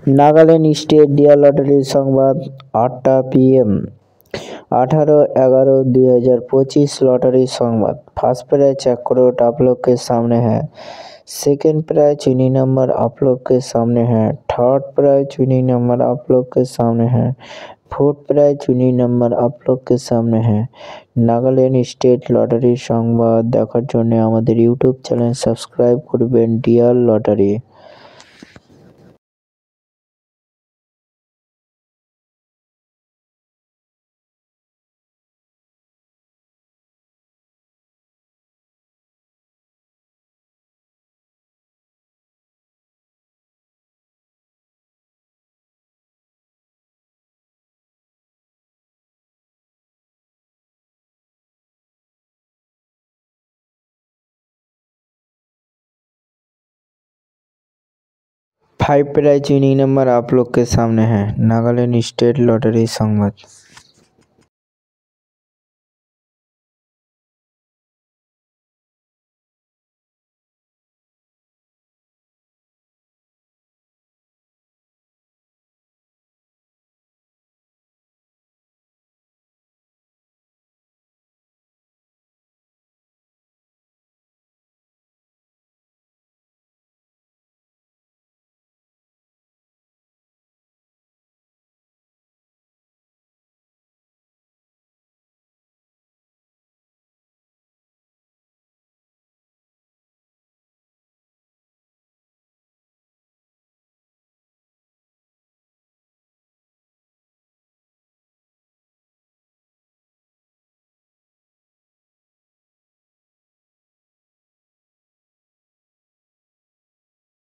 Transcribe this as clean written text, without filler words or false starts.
Nagaland state deer লটারির সংবাদ 8টা PM। 18/11/2025 lottery संवाद। फर्स्ट प्राइज 1 करोड़ आप लोग के सामने है। सेकेंड प्राइज चुनी नंबर आप लोग के सामने है। थर्ड प्राइज चुनी नंबर आप लोग के सामने है। फोर्थ प्राइज चुनी नंबर आप लोग के सामने है। नागालैंड स्टेट लॉटरी संवाद देखार जोन्नो आमादेर यूट्यूब चैनल सबस्क्राइब करबेन dear lottery. Five prize winning number आप लोग के सामने है। नागालैंड स्टेट लॉटरी संवाद।